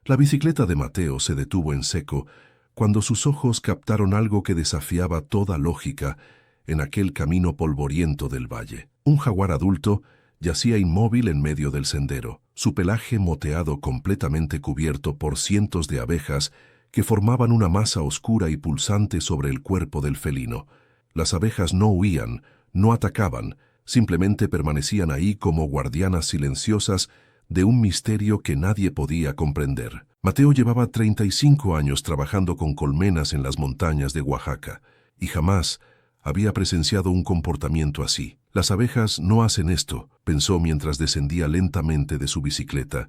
La bicicleta de Mateo se detuvo en seco cuando sus ojos captaron algo que desafiaba toda lógica en aquel camino polvoriento del valle. Un jaguar adulto yacía inmóvil en medio del sendero, su pelaje moteado completamente cubierto por cientos de abejas que formaban una masa oscura y pulsante sobre el cuerpo del felino. Las abejas no huían, no atacaban, simplemente permanecían ahí como guardianas silenciosas de un misterio que nadie podía comprender. Mateo llevaba 35 años trabajando con colmenas en las montañas de Oaxaca, y jamás había presenciado un comportamiento así. Las abejas no hacen esto, pensó mientras descendía lentamente de su bicicleta,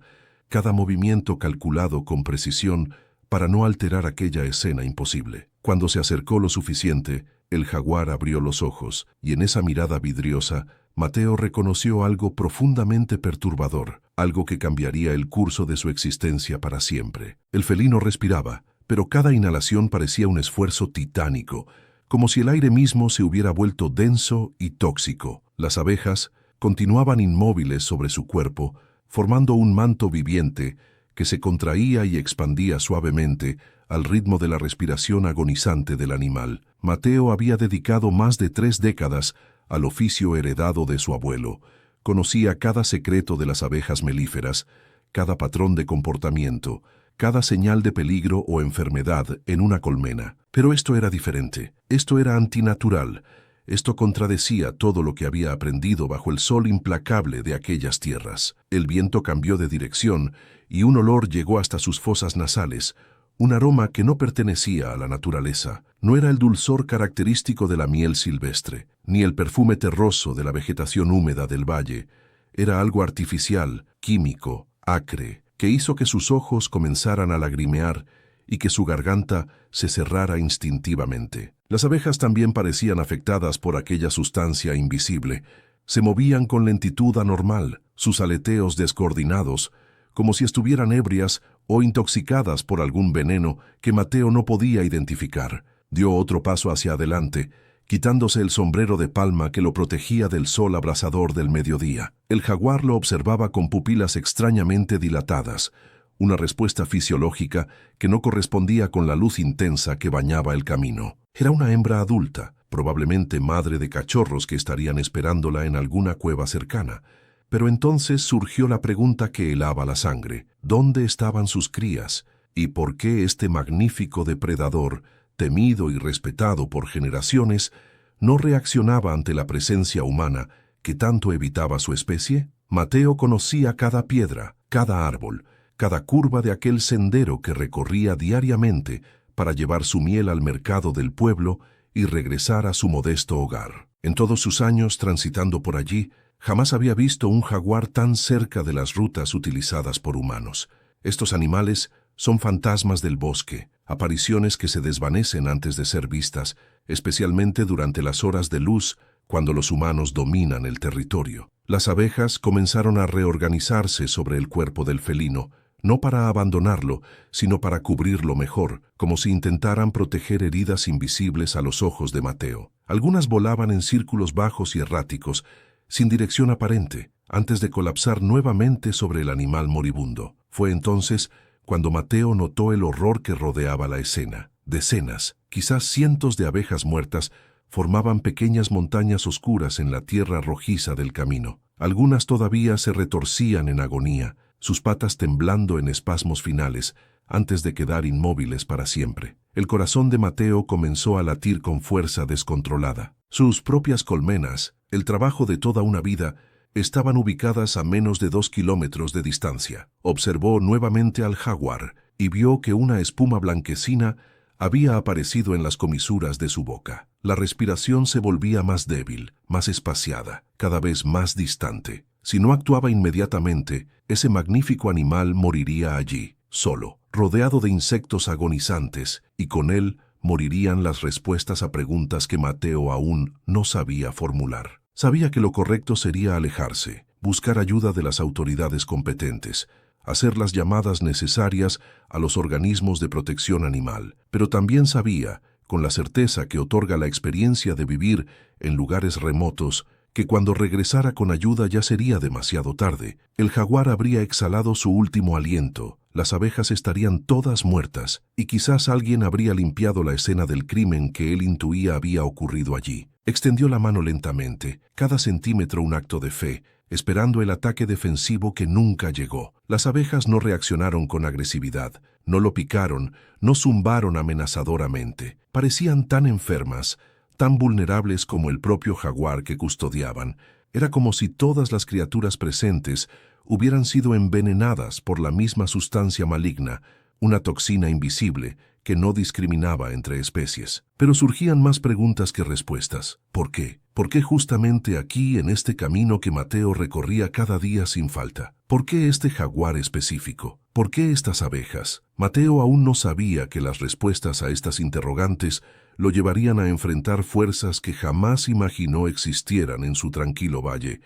cada movimiento calculado con precisión para no alterar aquella escena imposible. Cuando se acercó lo suficiente, el jaguar abrió los ojos, y en esa mirada vidriosa, Mateo reconoció algo profundamente perturbador, algo que cambiaría el curso de su existencia para siempre. El felino respiraba, pero cada inhalación parecía un esfuerzo titánico, como si el aire mismo se hubiera vuelto denso y tóxico. Las abejas continuaban inmóviles sobre su cuerpo, formando un manto viviente que se contraía y expandía suavemente al ritmo de la respiración agonizante del animal. Mateo había dedicado más de 3 décadas al oficio heredado de su abuelo. Conocía cada secreto de las abejas melíferas, cada patrón de comportamiento, cada señal de peligro o enfermedad en una colmena. Pero esto era diferente, esto era antinatural, esto contradecía todo lo que había aprendido bajo el sol implacable de aquellas tierras. El viento cambió de dirección y un olor llegó hasta sus fosas nasales, un aroma que no pertenecía a la naturaleza. No era el dulzor característico de la miel silvestre, ni el perfume terroso de la vegetación húmeda del valle. Era algo artificial, químico, acre, que hizo que sus ojos comenzaran a lagrimear y que su garganta se cerrara instintivamente. Las abejas también parecían afectadas por aquella sustancia invisible. Se movían con lentitud anormal, sus aleteos descoordinados, como si estuvieran ebrias o intoxicadas por algún veneno que Mateo no podía identificar. Dio otro paso hacia adelante, quitándose el sombrero de palma que lo protegía del sol abrasador del mediodía. El jaguar lo observaba con pupilas extrañamente dilatadas, una respuesta fisiológica que no correspondía con la luz intensa que bañaba el camino. Era una hembra adulta, probablemente madre de cachorros que estarían esperándola en alguna cueva cercana. Pero entonces surgió la pregunta que helaba la sangre: ¿dónde estaban sus crías? ¿Y por qué este magnífico depredador, temido y respetado por generaciones, no reaccionaba ante la presencia humana que tanto evitaba su especie? Mateo conocía cada piedra, cada árbol, cada curva de aquel sendero que recorría diariamente para llevar su miel al mercado del pueblo y regresar a su modesto hogar. En todos sus años transitando por allí, jamás había visto un jaguar tan cerca de las rutas utilizadas por humanos. Estos animales son fantasmas del bosque, apariciones que se desvanecen antes de ser vistas, especialmente durante las horas de luz cuando los humanos dominan el territorio. Las abejas comenzaron a reorganizarse sobre el cuerpo del felino, no para abandonarlo, sino para cubrirlo mejor, como si intentaran proteger heridas invisibles a los ojos de Mateo. Algunas volaban en círculos bajos y erráticos, sin dirección aparente, antes de colapsar nuevamente sobre el animal moribundo. Fue entonces cuando Mateo notó el horror que rodeaba la escena. Decenas, quizás cientos de abejas muertas formaban pequeñas montañas oscuras en la tierra rojiza del camino. Algunas todavía se retorcían en agonía, sus patas temblando en espasmos finales, antes de quedar inmóviles para siempre. El corazón de Mateo comenzó a latir con fuerza descontrolada. Sus propias colmenas, el trabajo de toda una vida, estaban ubicadas a menos de 2 kilómetros de distancia. Observó nuevamente al jaguar y vio que una espuma blanquecina había aparecido en las comisuras de su boca. La respiración se volvía más débil, más espaciada, cada vez más distante. Si no actuaba inmediatamente, ese magnífico animal moriría allí, solo, rodeado de insectos agonizantes, y con él morirían las respuestas a preguntas que Mateo aún no sabía formular. Sabía que lo correcto sería alejarse, buscar ayuda de las autoridades competentes, hacer las llamadas necesarias a los organismos de protección animal, pero también sabía, con la certeza que otorga la experiencia de vivir en lugares remotos, que cuando regresara con ayuda ya sería demasiado tarde. El jaguar habría exhalado su último aliento, las abejas estarían todas muertas, y quizás alguien habría limpiado la escena del crimen que él intuía había ocurrido allí. Extendió la mano lentamente, cada centímetro un acto de fe, esperando el ataque defensivo que nunca llegó. Las abejas no reaccionaron con agresividad, no lo picaron, no zumbaron amenazadoramente. Parecían tan enfermas, tan vulnerables como el propio jaguar que custodiaban. Era como si todas las criaturas presentes hubieran sido envenenadas por la misma sustancia maligna, una toxina invisible que no discriminaba entre especies. Pero surgían más preguntas que respuestas. ¿Por qué? ¿Por qué justamente aquí, en este camino que Mateo recorría cada día sin falta? ¿Por qué este jaguar específico? ¿Por qué estas abejas? Mateo aún no sabía que las respuestas a estas interrogantes lo llevarían a enfrentar fuerzas que jamás imaginó existieran en su tranquilo valle,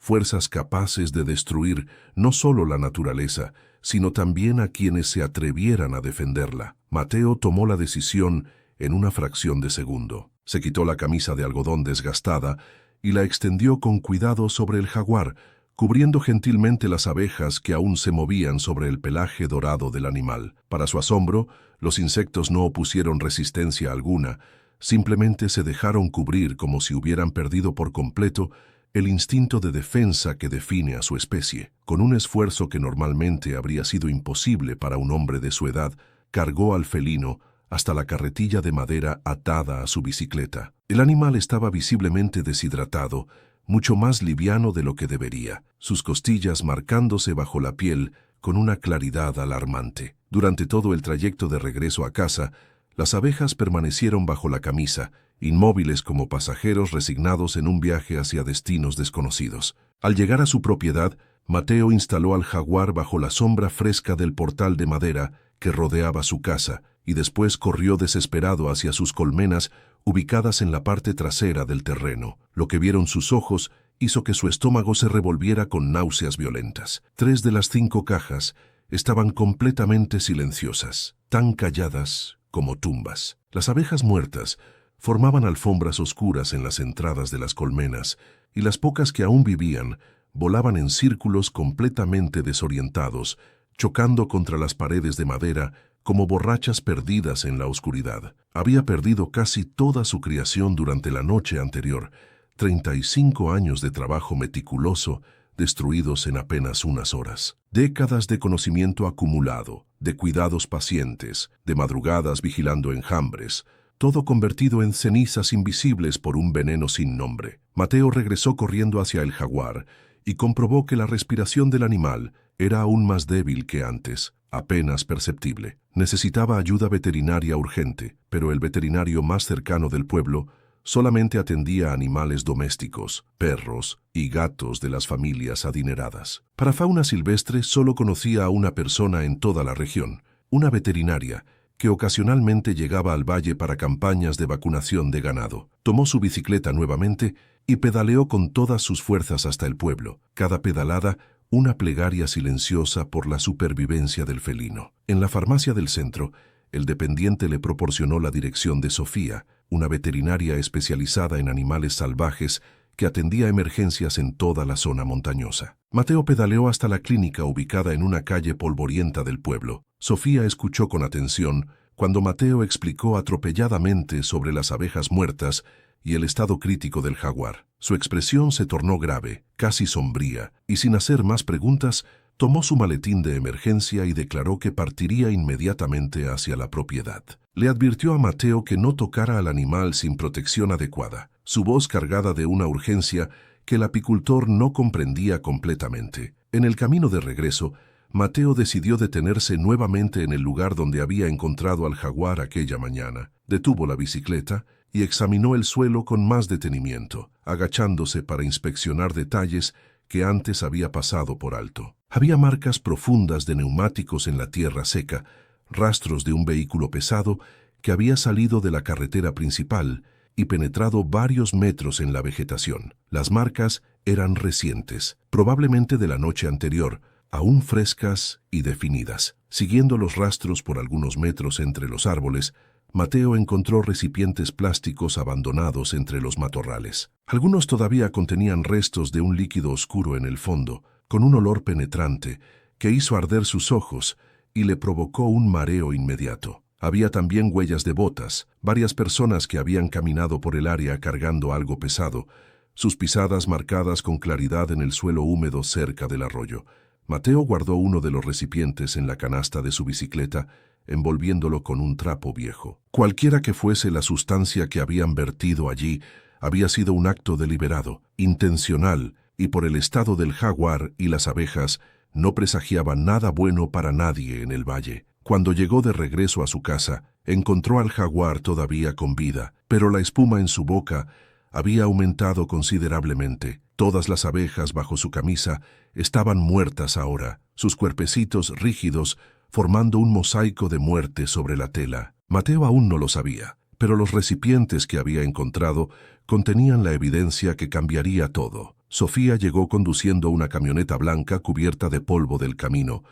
fuerzas capaces de destruir no solo la naturaleza, sino también a quienes se atrevieran a defenderla. Mateo tomó la decisión en una fracción de segundo. Se quitó la camisa de algodón desgastada y la extendió con cuidado sobre el jaguar, cubriendo gentilmente las abejas que aún se movían sobre el pelaje dorado del animal. Para su asombro, los insectos no opusieron resistencia alguna, simplemente se dejaron cubrir como si hubieran perdido por completo el instinto de defensa que define a su especie. Con un esfuerzo que normalmente habría sido imposible para un hombre de su edad, cargó al felino hasta la carretilla de madera atada a su bicicleta. El animal estaba visiblemente deshidratado, mucho más liviano de lo que debería, sus costillas marcándose bajo la piel con una claridad alarmante. Durante todo el trayecto de regreso a casa, las abejas permanecieron bajo la camisa, inmóviles como pasajeros resignados en un viaje hacia destinos desconocidos. Al llegar a su propiedad, Mateo instaló al jaguar bajo la sombra fresca del portal de madera que rodeaba su casa y después corrió desesperado hacia sus colmenas ubicadas en la parte trasera del terreno. Lo que vieron sus ojos hizo que su estómago se revolviera con náuseas violentas. 3 de las 5 cajas estaban completamente silenciosas, tan calladas como tumbas. Las abejas muertas formaban alfombras oscuras en las entradas de las colmenas, y las pocas que aún vivían volaban en círculos completamente desorientados, chocando contra las paredes de madera como borrachas perdidas en la oscuridad. Había perdido casi toda su criación durante la noche anterior, 35 años de trabajo meticuloso, destruidos en apenas unas horas. Décadas de conocimiento acumulado, de cuidados pacientes, de madrugadas vigilando enjambres, todo convertido en cenizas invisibles por un veneno sin nombre. Mateo regresó corriendo hacia el jaguar y comprobó que la respiración del animal era aún más débil que antes, apenas perceptible. Necesitaba ayuda veterinaria urgente, pero el veterinario más cercano del pueblo solamente atendía a animales domésticos, perros y gatos de las familias adineradas. Para fauna silvestre solo conocía a una persona en toda la región, una veterinaria, que ocasionalmente llegaba al valle para campañas de vacunación de ganado. Tomó su bicicleta nuevamente y pedaleó con todas sus fuerzas hasta el pueblo. Cada pedalada, una plegaria silenciosa por la supervivencia del felino. En la farmacia del centro, el dependiente le proporcionó la dirección de Sofía, una veterinaria especializada en animales salvajes que atendía emergencias en toda la zona montañosa. Mateo pedaleó hasta la clínica ubicada en una calle polvorienta del pueblo. Sofía escuchó con atención cuando Mateo explicó atropelladamente sobre las abejas muertas y el estado crítico del jaguar. Su expresión se tornó grave, casi sombría, y sin hacer más preguntas, tomó su maletín de emergencia y declaró que partiría inmediatamente hacia la propiedad. Le advirtió a Mateo que no tocara al animal sin protección adecuada, su voz cargada de una urgencia que el apicultor no comprendía completamente. En el camino de regreso, Mateo decidió detenerse nuevamente en el lugar donde había encontrado al jaguar aquella mañana. Detuvo la bicicleta y examinó el suelo con más detenimiento, agachándose para inspeccionar detalles que antes había pasado por alto. Había marcas profundas de neumáticos en la tierra seca, rastros de un vehículo pesado que había salido de la carretera principal y penetrado varios metros en la vegetación. Las marcas eran recientes, probablemente de la noche anterior, aún frescas y definidas. Siguiendo los rastros por algunos metros entre los árboles, Mateo encontró recipientes plásticos abandonados entre los matorrales. Algunos todavía contenían restos de un líquido oscuro en el fondo, con un olor penetrante que hizo arder sus ojos y le provocó un mareo inmediato. Había también huellas de botas, varias personas que habían caminado por el área cargando algo pesado, sus pisadas marcadas con claridad en el suelo húmedo cerca del arroyo. Mateo guardó uno de los recipientes en la canasta de su bicicleta, envolviéndolo con un trapo viejo. Cualquiera que fuese la sustancia que habían vertido allí, había sido un acto deliberado, intencional, y por el estado del jaguar y las abejas, no presagiaba nada bueno para nadie en el valle. Cuando llegó de regreso a su casa, encontró al jaguar todavía con vida, pero la espuma en su boca había aumentado considerablemente. Todas las abejas bajo su camisa estaban muertas ahora, sus cuerpecitos rígidos formando un mosaico de muerte sobre la tela. Mateo aún no lo sabía, pero los recipientes que había encontrado contenían la evidencia que cambiaría todo. Sofía llegó conduciendo una camioneta blanca cubierta de polvo del camino,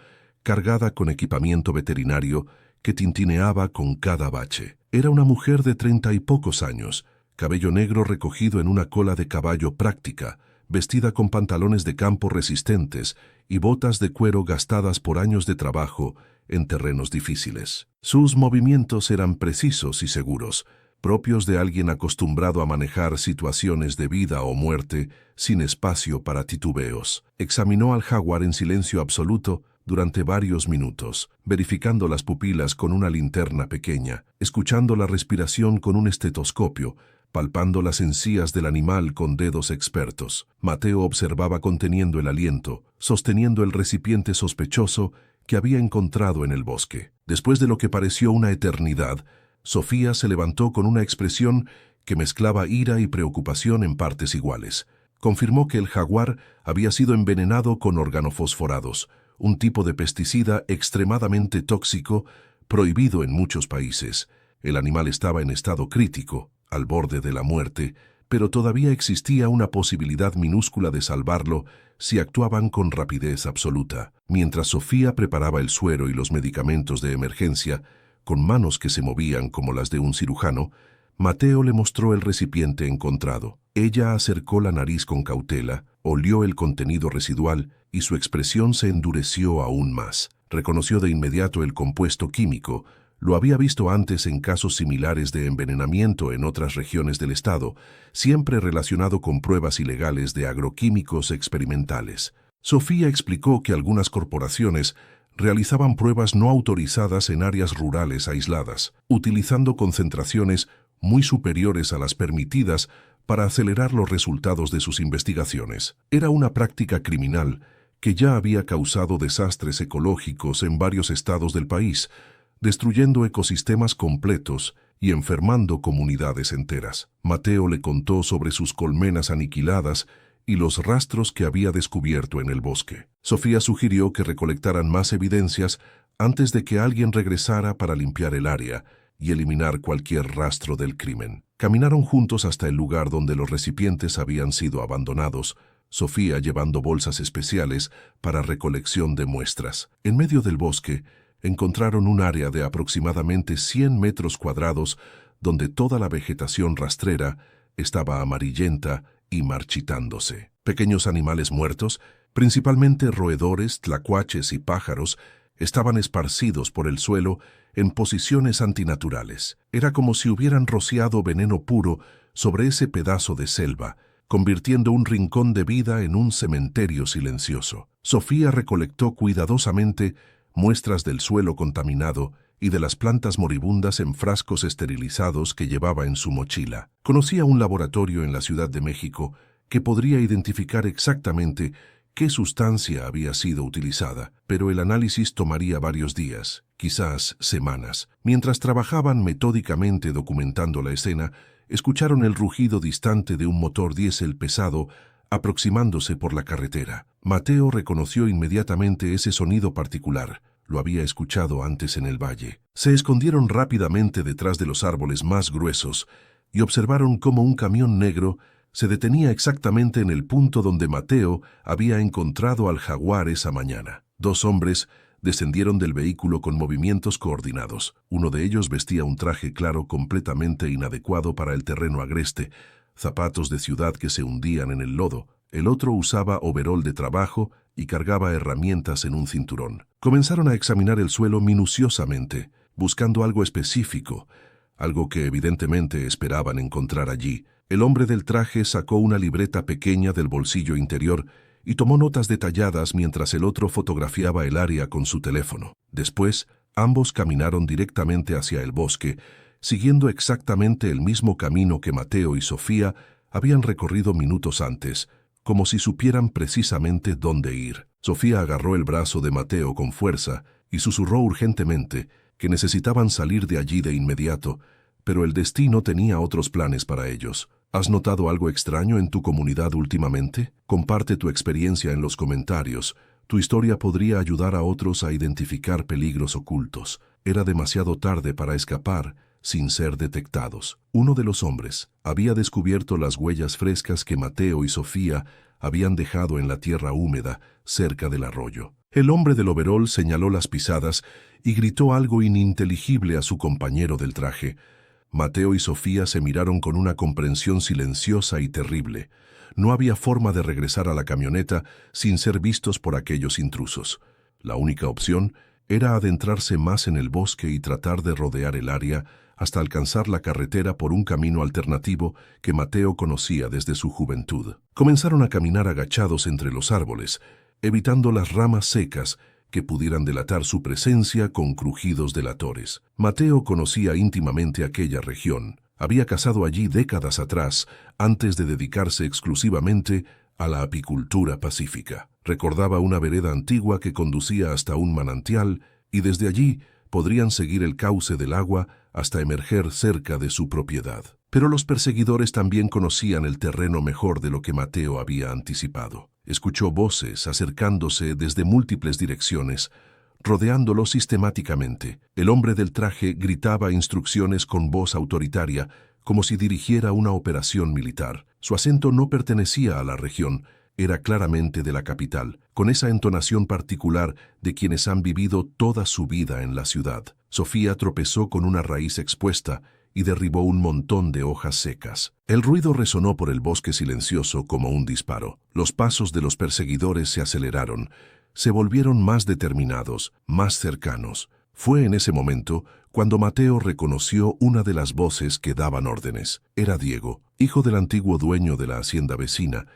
cargada con equipamiento veterinario que tintineaba con cada bache. Era una mujer de 30 y pocos años, cabello negro recogido en una cola de caballo práctica, vestida con pantalones de campo resistentes y botas de cuero gastadas por años de trabajo en terrenos difíciles. Sus movimientos eran precisos y seguros, propios de alguien acostumbrado a manejar situaciones de vida o muerte sin espacio para titubeos. Examinó al jaguar en silencio absoluto durante varios minutos, verificando las pupilas con una linterna pequeña, escuchando la respiración con un estetoscopio, palpando las encías del animal con dedos expertos. Mateo observaba conteniendo el aliento, sosteniendo el recipiente sospechoso que había encontrado en el bosque. Después de lo que pareció una eternidad, Sofía se levantó con una expresión que mezclaba ira y preocupación en partes iguales. Confirmó que el jaguar había sido envenenado con organofosforados, un tipo de pesticida extremadamente tóxico, prohibido en muchos países. El animal estaba en estado crítico, al borde de la muerte, pero todavía existía una posibilidad minúscula de salvarlo si actuaban con rapidez absoluta. Mientras Sofía preparaba el suero y los medicamentos de emergencia, con manos que se movían como las de un cirujano, Mateo le mostró el recipiente encontrado. Ella acercó la nariz con cautela, olió el contenido residual y su expresión se endureció aún más. Reconoció de inmediato el compuesto químico. Lo había visto antes en casos similares de envenenamiento en otras regiones del estado, siempre relacionado con pruebas ilegales de agroquímicos experimentales. Sofía explicó que algunas corporaciones realizaban pruebas no autorizadas en áreas rurales aisladas, utilizando concentraciones muy superiores a las permitidas para acelerar los resultados de sus investigaciones. Era una práctica criminal que ya había causado desastres ecológicos en varios estados del país, destruyendo ecosistemas completos y enfermando comunidades enteras. Mateo le contó sobre sus colmenas aniquiladas y los rastros que había descubierto en el bosque. Sofía sugirió que recolectaran más evidencias antes de que alguien regresara para limpiar el área y eliminar cualquier rastro del crimen. Caminaron juntos hasta el lugar donde los recipientes habían sido abandonados, Sofía llevando bolsas especiales para recolección de muestras. En medio del bosque, encontraron un área de aproximadamente 100 metros cuadrados donde toda la vegetación rastrera estaba amarillenta y marchitándose. Pequeños animales muertos, principalmente roedores, tlacuaches y pájaros, estaban esparcidos por el suelo en posiciones antinaturales. Era como si hubieran rociado veneno puro sobre ese pedazo de selva, convirtiendo un rincón de vida en un cementerio silencioso. Sofía recolectó cuidadosamente muestras del suelo contaminado y de las plantas moribundas en frascos esterilizados que llevaba en su mochila. Conocía un laboratorio en la Ciudad de México que podría identificar exactamente qué sustancia había sido utilizada, pero el análisis tomaría varios días, quizás semanas. Mientras trabajaban metódicamente documentando la escena, escucharon el rugido distante de un motor diésel pesado aproximándose por la carretera. Mateo reconoció inmediatamente ese sonido particular. Lo había escuchado antes en el valle. Se escondieron rápidamente detrás de los árboles más gruesos y observaron cómo un camión negro se detenía exactamente en el punto donde Mateo había encontrado al jaguar esa mañana. Dos hombres descendieron del vehículo con movimientos coordinados. Uno de ellos vestía un traje claro completamente inadecuado para el terreno agreste, zapatos de ciudad que se hundían en el lodo. El otro usaba overol de trabajo y cargaba herramientas en un cinturón. Comenzaron a examinar el suelo minuciosamente, buscando algo específico, algo que evidentemente esperaban encontrar allí. El hombre del traje sacó una libreta pequeña del bolsillo interior y tomó notas detalladas mientras el otro fotografiaba el área con su teléfono. Después, ambos caminaron directamente hacia el bosque, siguiendo exactamente el mismo camino que Mateo y Sofía habían recorrido minutos antes, como si supieran precisamente dónde ir. Sofía agarró el brazo de Mateo con fuerza y susurró urgentemente que necesitaban salir de allí de inmediato, pero el destino tenía otros planes para ellos. ¿Has notado algo extraño en tu comunidad últimamente? Comparte tu experiencia en los comentarios. Tu historia podría ayudar a otros a identificar peligros ocultos. Era demasiado tarde para escapar sin ser detectados. Uno de los hombres había descubierto las huellas frescas que Mateo y Sofía habían dejado en la tierra húmeda cerca del arroyo. El hombre del overol señaló las pisadas y gritó algo ininteligible a su compañero del traje. Mateo y Sofía se miraron con una comprensión silenciosa y terrible. No había forma de regresar a la camioneta sin ser vistos por aquellos intrusos. La única opción era adentrarse más en el bosque y tratar de rodear el área hasta alcanzar la carretera por un camino alternativo que Mateo conocía desde su juventud. Comenzaron a caminar agachados entre los árboles, evitando las ramas secas que pudieran delatar su presencia con crujidos delatores. Mateo conocía íntimamente aquella región. Había cazado allí décadas atrás, antes de dedicarse exclusivamente a la apicultura pacífica. Recordaba una vereda antigua que conducía hasta un manantial y desde allí podrían seguir el cauce del agua hasta emerger cerca de su propiedad. Pero los perseguidores también conocían el terreno mejor de lo que Mateo había anticipado. Escuchó voces acercándose desde múltiples direcciones, rodeándolo sistemáticamente. El hombre del traje gritaba instrucciones con voz autoritaria, como si dirigiera una operación militar. Su acento no pertenecía a la región, era claramente de la capital, con esa entonación particular de quienes han vivido toda su vida en la ciudad. Sofía tropezó con una raíz expuesta y derribó un montón de hojas secas. El ruido resonó por el bosque silencioso como un disparo. Los pasos de los perseguidores se aceleraron, se volvieron más determinados, más cercanos. Fue en ese momento cuando Mateo reconoció una de las voces que daban órdenes. Era Diego, hijo del antiguo dueño de la hacienda vecina,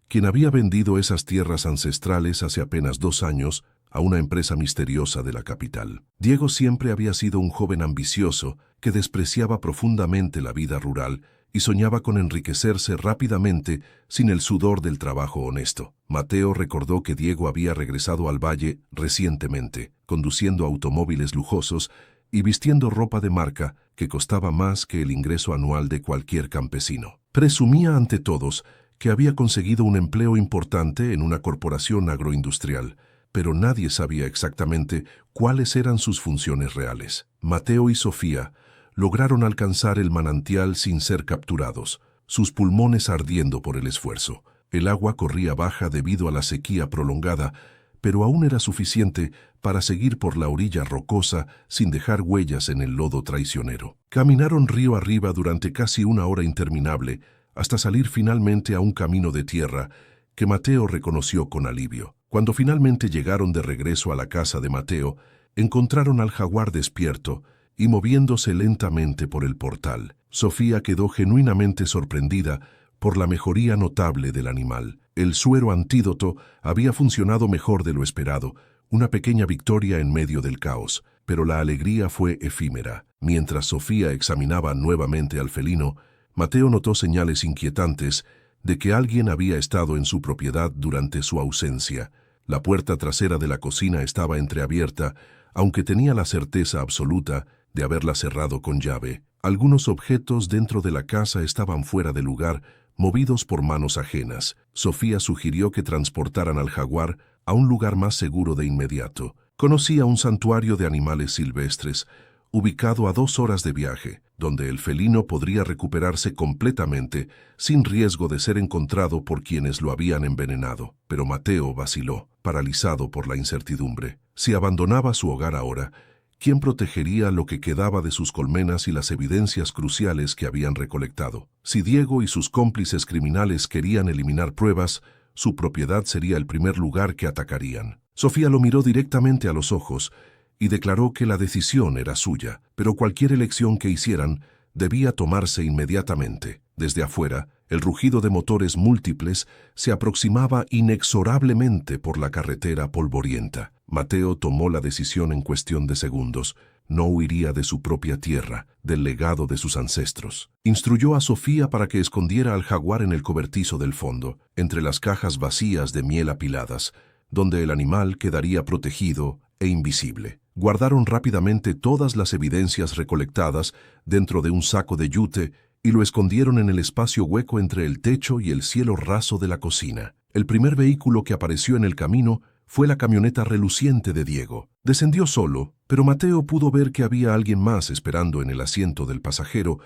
quien había vendido esas tierras ancestrales hace apenas 2 años a una empresa misteriosa de la capital. Diego siempre había sido un joven ambicioso que despreciaba profundamente la vida rural y soñaba con enriquecerse rápidamente sin el sudor del trabajo honesto. Mateo recordó que Diego había regresado al valle recientemente, conduciendo automóviles lujosos y vistiendo ropa de marca que costaba más que el ingreso anual de cualquier campesino. Presumía ante todos que había conseguido un empleo importante en una corporación agroindustrial, pero nadie sabía exactamente cuáles eran sus funciones reales. Mateo y Sofía lograron alcanzar el manantial sin ser capturados, sus pulmones ardiendo por el esfuerzo. El agua corría baja debido a la sequía prolongada, pero aún era suficiente para seguir por la orilla rocosa sin dejar huellas en el lodo traicionero. Caminaron río arriba durante casi 1 hora interminable, hasta salir finalmente a un camino de tierra que Mateo reconoció con alivio. Cuando finalmente llegaron de regreso a la casa de Mateo, encontraron al jaguar despierto y moviéndose lentamente por el portal. Sofía quedó genuinamente sorprendida por la mejoría notable del animal. El suero antídoto había funcionado mejor de lo esperado, una pequeña victoria en medio del caos, pero la alegría fue efímera. Mientras Sofía examinaba nuevamente al felino, Mateo notó señales inquietantes de que alguien había estado en su propiedad durante su ausencia. La puerta trasera de la cocina estaba entreabierta, aunque tenía la certeza absoluta de haberla cerrado con llave. Algunos objetos dentro de la casa estaban fuera de lugar, movidos por manos ajenas. Sofía sugirió que transportaran al jaguar a un lugar más seguro de inmediato. Conocía un santuario de animales silvestres, ubicado a 2 horas de viaje, donde el felino podría recuperarse completamente sin riesgo de ser encontrado por quienes lo habían envenenado. Pero Mateo vaciló, paralizado por la incertidumbre. Si abandonaba su hogar ahora, ¿quién protegería lo que quedaba de sus colmenas y las evidencias cruciales que habían recolectado? Si Diego y sus cómplices criminales querían eliminar pruebas, su propiedad sería el primer lugar que atacarían. Sofía lo miró directamente a los ojos y declaró que la decisión era suya, pero cualquier elección que hicieran debía tomarse inmediatamente. Desde afuera, el rugido de motores múltiples se aproximaba inexorablemente por la carretera polvorienta. Mateo tomó la decisión en cuestión de segundos. No huiría de su propia tierra, del legado de sus ancestros. Instruyó a Sofía para que escondiera al jaguar en el cobertizo del fondo, entre las cajas vacías de miel apiladas, donde el animal quedaría protegido e invisible. Guardaron rápidamente todas las evidencias recolectadas dentro de un saco de yute y lo escondieron en el espacio hueco entre el techo y el cielo raso de la cocina. El primer vehículo que apareció en el camino fue la camioneta reluciente de Diego. Descendió solo, pero Mateo pudo ver que había alguien más esperando en el asiento del pasajero,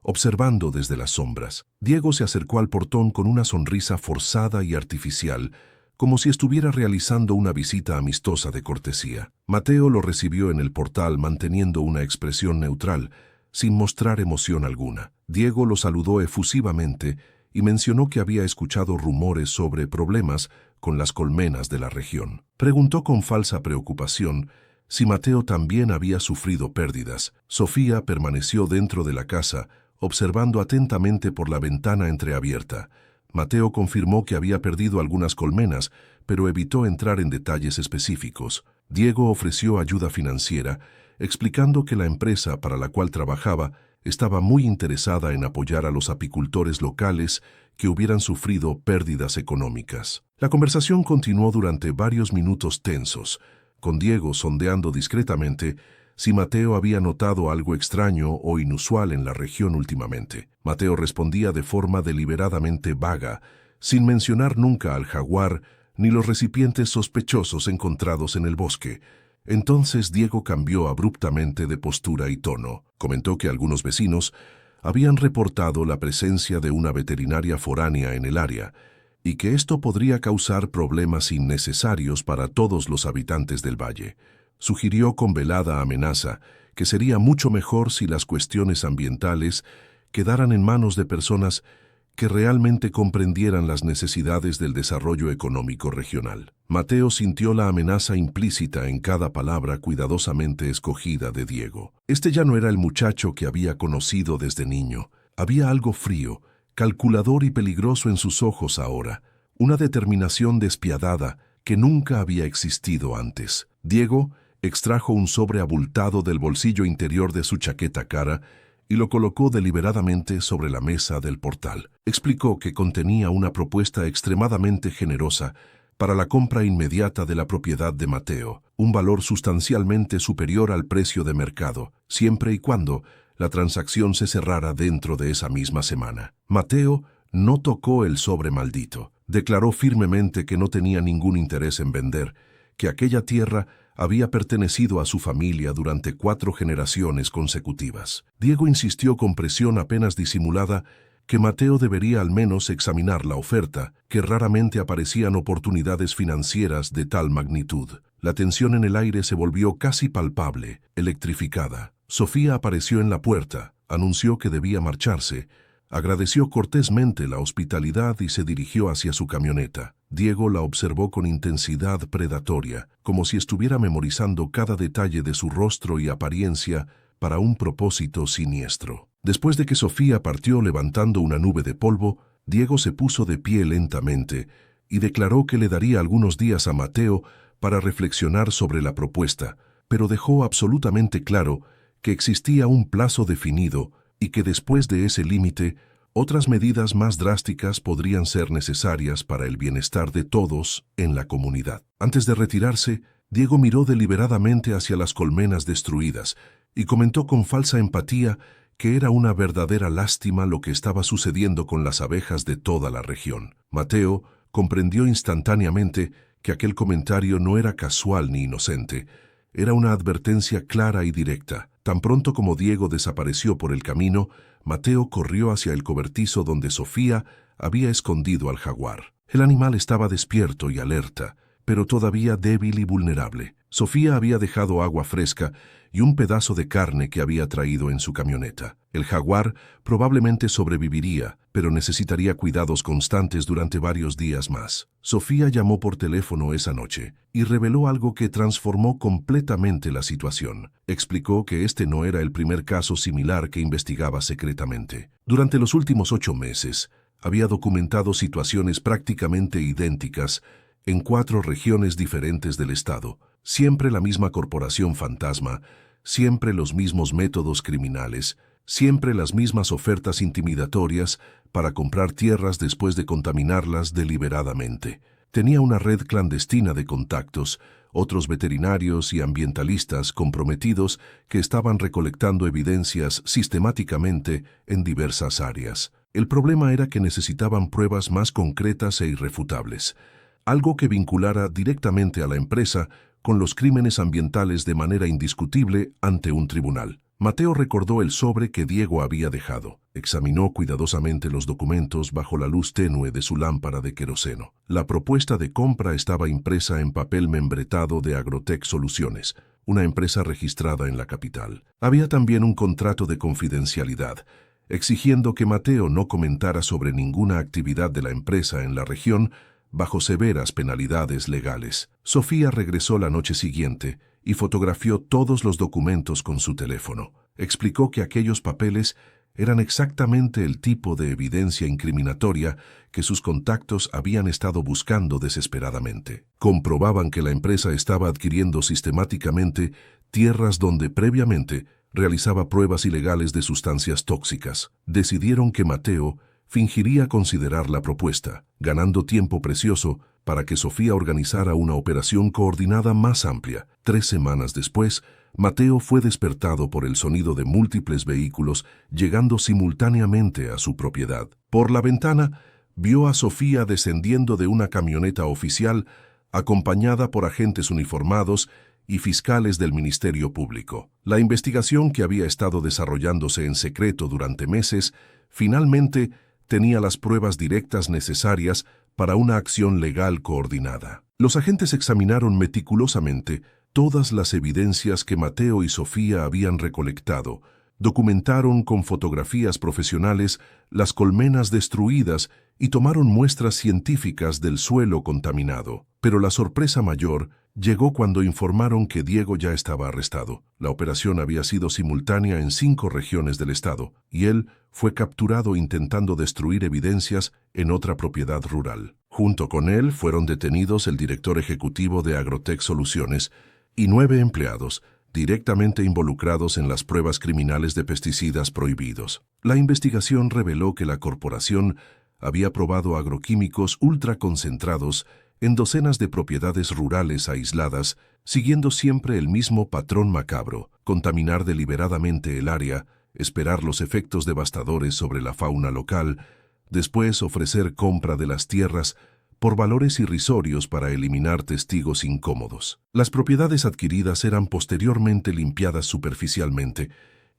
observando desde las sombras. Diego se acercó al portón con una sonrisa forzada y artificial, como si estuviera realizando una visita amistosa de cortesía. Mateo lo recibió en el portal manteniendo una expresión neutral, sin mostrar emoción alguna. Diego lo saludó efusivamente y mencionó que había escuchado rumores sobre problemas con las colmenas de la región. Preguntó con falsa preocupación si Mateo también había sufrido pérdidas. Sofía permaneció dentro de la casa, observando atentamente por la ventana entreabierta. Mateo confirmó que había perdido algunas colmenas, pero evitó entrar en detalles específicos. Diego ofreció ayuda financiera, explicando que la empresa para la cual trabajaba estaba muy interesada en apoyar a los apicultores locales que hubieran sufrido pérdidas económicas. La conversación continuó durante varios minutos tensos, con Diego sondeando discretamente si Mateo había notado algo extraño o inusual en la región últimamente. Mateo respondía de forma deliberadamente vaga, sin mencionar nunca al jaguar ni los recipientes sospechosos encontrados en el bosque. Entonces Diego cambió abruptamente de postura y tono. Comentó que algunos vecinos habían reportado la presencia de una veterinaria foránea en el área y que esto podría causar problemas innecesarios para todos los habitantes del valle. Sugirió con velada amenaza que sería mucho mejor si las cuestiones ambientales quedaran en manos de personas que realmente comprendieran las necesidades del desarrollo económico regional. Mateo sintió la amenaza implícita en cada palabra cuidadosamente escogida de Diego. Este ya no era el muchacho que había conocido desde niño. Había algo frío, calculador y peligroso en sus ojos ahora, una determinación despiadada que nunca había existido antes. Diego extrajo un sobre abultado del bolsillo interior de su chaqueta cara y lo colocó deliberadamente sobre la mesa del portal. Explicó que contenía una propuesta extremadamente generosa para la compra inmediata de la propiedad de Mateo, un valor sustancialmente superior al precio de mercado, siempre y cuando la transacción se cerrara dentro de esa misma semana. Mateo no tocó el sobre maldito. Declaró firmemente que no tenía ningún interés en vender, que aquella tierra había pertenecido a su familia durante 4 generaciones consecutivas. Diego insistió con presión apenas disimulada que Mateo debería al menos examinar la oferta, que raramente aparecían oportunidades financieras de tal magnitud. La tensión en el aire se volvió casi palpable, electrificada. Sofía apareció en la puerta, anunció que debía marcharse, agradeció cortésmente la hospitalidad y se dirigió hacia su camioneta. Diego la observó con intensidad predatoria, como si estuviera memorizando cada detalle de su rostro y apariencia para un propósito siniestro. Después de que Sofía partió levantando una nube de polvo, Diego se puso de pie lentamente y declaró que le daría algunos días a Mateo para reflexionar sobre la propuesta, pero dejó absolutamente claro que existía un plazo definido y que después de ese límite, otras medidas más drásticas podrían ser necesarias para el bienestar de todos en la comunidad. Antes de retirarse, Diego miró deliberadamente hacia las colmenas destruidas y comentó con falsa empatía que era una verdadera lástima lo que estaba sucediendo con las abejas de toda la región. Mateo comprendió instantáneamente que aquel comentario no era casual ni inocente, era una advertencia clara y directa. Tan pronto como Diego desapareció por el camino, Mateo corrió hacia el cobertizo donde Sofía había escondido al jaguar. El animal estaba despierto y alerta, pero todavía débil y vulnerable. Sofía había dejado agua fresca y un pedazo de carne que había traído en su camioneta. El jaguar probablemente sobreviviría, pero necesitaría cuidados constantes durante varios días más. Sofía llamó por teléfono esa noche y reveló algo que transformó completamente la situación. Explicó que este no era el primer caso similar que investigaba secretamente. Durante los últimos 8 meses, había documentado situaciones prácticamente idénticas en 4 regiones diferentes del estado. Siempre la misma corporación fantasma, siempre los mismos métodos criminales, siempre las mismas ofertas intimidatorias para comprar tierras después de contaminarlas deliberadamente. Tenía una red clandestina de contactos, otros veterinarios y ambientalistas comprometidos que estaban recolectando evidencias sistemáticamente en diversas áreas. El problema era que necesitaban pruebas más concretas e irrefutables, algo que vinculara directamente a la empresa con los crímenes ambientales de manera indiscutible ante un tribunal. Mateo recordó el sobre que Diego había dejado. Examinó cuidadosamente los documentos bajo la luz tenue de su lámpara de queroseno. La propuesta de compra estaba impresa en papel membretado de Agrotech Soluciones, una empresa registrada en la capital. Había también un contrato de confidencialidad, exigiendo que Mateo no comentara sobre ninguna actividad de la empresa en la región bajo severas penalidades legales. Sofía regresó la noche siguiente y fotografió todos los documentos con su teléfono. Explicó que aquellos papeles eran exactamente el tipo de evidencia incriminatoria que sus contactos habían estado buscando desesperadamente. Comprobaban que la empresa estaba adquiriendo sistemáticamente tierras donde previamente realizaba pruebas ilegales de sustancias tóxicas. Decidieron que Mateo fingiría considerar la propuesta, ganando tiempo precioso para que Sofía organizara una operación coordinada más amplia. 3 semanas después, Mateo fue despertado por el sonido de múltiples vehículos llegando simultáneamente a su propiedad. Por la ventana, vio a Sofía descendiendo de una camioneta oficial, acompañada por agentes uniformados y fiscales del Ministerio Público. La investigación que había estado desarrollándose en secreto durante meses, finalmente tenía las pruebas directas necesarias para una acción legal coordinada. Los agentes examinaron meticulosamente todas las evidencias que Mateo y Sofía habían recolectado, documentaron con fotografías profesionales las colmenas destruidas y tomaron muestras científicas del suelo contaminado. Pero la sorpresa mayor llegó cuando informaron que Diego ya estaba arrestado. La operación había sido simultánea en 5 regiones del estado, y él fue capturado intentando destruir evidencias en otra propiedad rural. Junto con él fueron detenidos el director ejecutivo de Agrotech Soluciones y 9 empleados, directamente involucrados en las pruebas criminales de pesticidas prohibidos. La investigación reveló que la corporación había probado agroquímicos ultraconcentrados en docenas de propiedades rurales aisladas, siguiendo siempre el mismo patrón macabro: contaminar deliberadamente el área, esperar los efectos devastadores sobre la fauna local, después ofrecer compra de las tierras por valores irrisorios para eliminar testigos incómodos. Las propiedades adquiridas eran posteriormente limpiadas superficialmente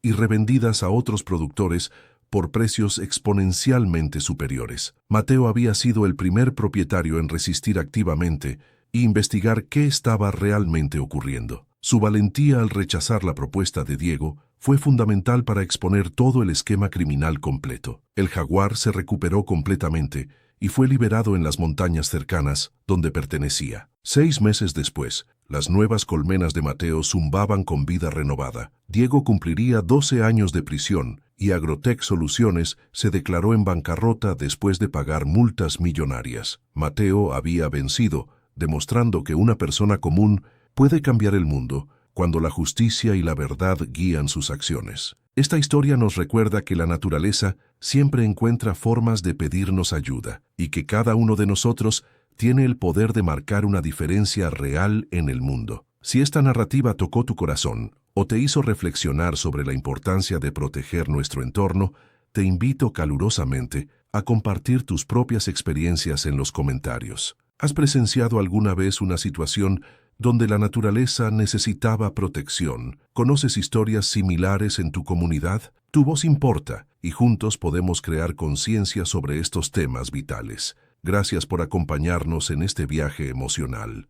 y revendidas a otros productores por precios exponencialmente superiores. Mateo había sido el primer propietario en resistir activamente e investigar qué estaba realmente ocurriendo. Su valentía al rechazar la propuesta de Diego fue fundamental para exponer todo el esquema criminal completo. El jaguar se recuperó completamente y fue liberado en las montañas cercanas, donde pertenecía. 6 meses después, las nuevas colmenas de Mateo zumbaban con vida renovada. Diego cumpliría 12 años de prisión y Agrotech Soluciones se declaró en bancarrota después de pagar multas millonarias. Mateo había vencido, demostrando que una persona común puede cambiar el mundo cuando la justicia y la verdad guían sus acciones. Esta historia nos recuerda que la naturaleza siempre encuentra formas de pedirnos ayuda y que cada uno de nosotros tiene el poder de marcar una diferencia real en el mundo. Si esta narrativa tocó tu corazón o te hizo reflexionar sobre la importancia de proteger nuestro entorno, te invito calurosamente a compartir tus propias experiencias en los comentarios. ¿Has presenciado alguna vez una situación donde la naturaleza necesitaba protección? ¿Conoces historias similares en tu comunidad? Tu voz importa y juntos podemos crear conciencia sobre estos temas vitales. Gracias por acompañarnos en este viaje emocional.